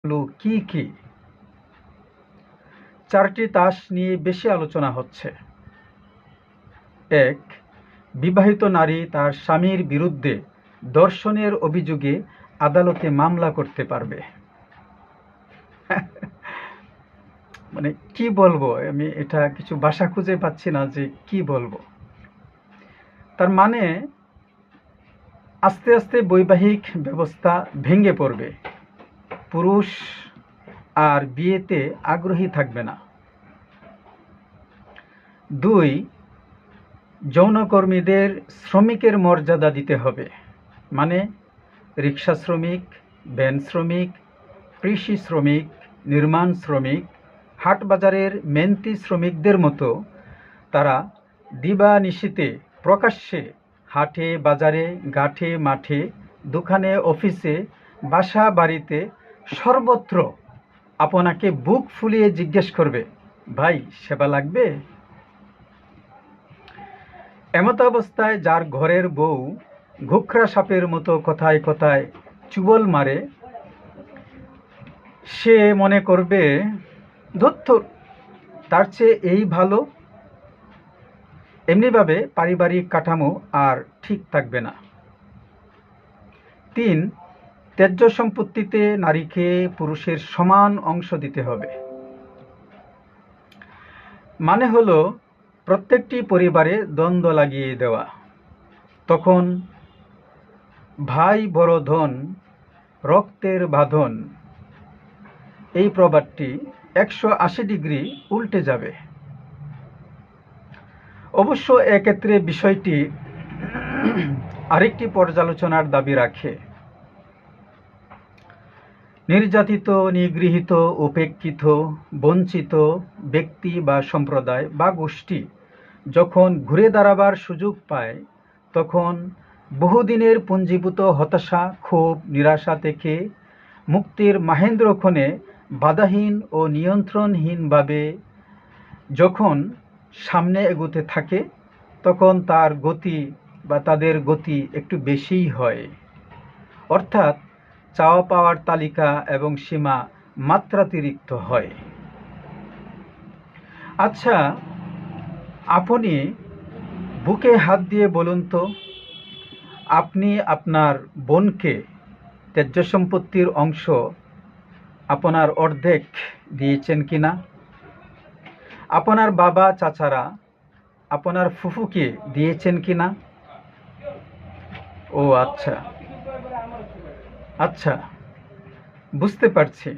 হলো কি কি? চারটি তাস নিয়ে বেশি আলোচনা হচ্ছে। ১. বিবাহিত নারী তার স্বামীর বিরুদ্ধে ধর্ষণের অভিযোগে আদালতে মামলা করতে পারবে। মানে কি বলবো, আমি এটা কিছু ভাষা খুঁজে পাচ্ছি না যে কি বলবো। তার মানে আস্তে আস্তে বৈবাহিক ব্যবস্থা ভেঙে পড়বে, পুরুষ আর বিয়েতে আগ্রহী থাকবে না। ২. যৌনকর্মীদের শ্রমিকের মর্যাদা দিতে হবে, মানে রিক্সা শ্রমিক, ভ্যান শ্রমিক, কৃষি শ্রমিক, নির্মাণ শ্রমিক, হাটবাজারের মেহনতি শ্রমিকদের মতো তারা দিবানিশিতে প্রকাশ্যে হাটে বাজারে, ঘাটে মাঠে, দোকানে অফিসে, বাসা বাড়িতে সর্বত্র আপনাকে বুক ফুলিয়ে জিজ্ঞেস করবে, ভাই সেবা লাগবে? এমতাবস্থায় যার ঘরের বউ ঘুকরা সাপের মতো কথায় কথায় চুবল মারে, সে মনে করবে ধুত্তুর, তার চেয়ে এই ভালো। এমনিভাবে পারিবারিক কাঠামো আর ঠিক থাকবে না। ৩. ত্যায্য সম্পত্তিতে নারীকে পুরুষের সমান অংশ দিতে হবে। মানে হলো প্রত্যেকটি পরিবারে দ্বন্দ্ব লাগিয়ে দেওয়া। তখন ভাই বড় ধন, রক্তের বাঁধন, এই প্রবাদটি ১৮০ ডিগ্রি উল্টে যাবে। অবশ্য এক্ষেত্রে বিষয়টি আরেকটি পর্যালোচনার দাবি রাখে। নির্যাতিত, নিগৃহীত, উপেক্ষিত, বঞ্চিত ব্যক্তি বা সম্প্রদায় বা গোষ্ঠী যখন ঘুরে দাঁড়াবার সুযোগ পায়, তখন বহুদিনের পুঞ্জীভূত হতাশা, ক্ষোভ, নিরাশা থেকে মুক্তির মাহেন্দ্রক্ষণে বাধাহীন ও নিয়ন্ত্রণহীনভাবে যখন সামনে এগোতে থাকে, তখন তার গতি বা তাদের গতি একটু বেশিই হয়। অর্থাৎ চাওয়া পাওয়ার তালিকা এবং সীমা মাত্রাতিরিক্ত হয়। আচ্ছা, আপনি বুকে হাত দিয়ে বলুন তো, আপনি আপনার বোনকে ত্যায্য সম্পত্তির অংশ আপনার অর্ধেক দিয়েছেন কিনা? আপনার বাবা চাচারা আপনার ফুফুকে দিয়েছেন কিনা? ও আচ্ছা, আচ্ছা, বুঝতে পারছি।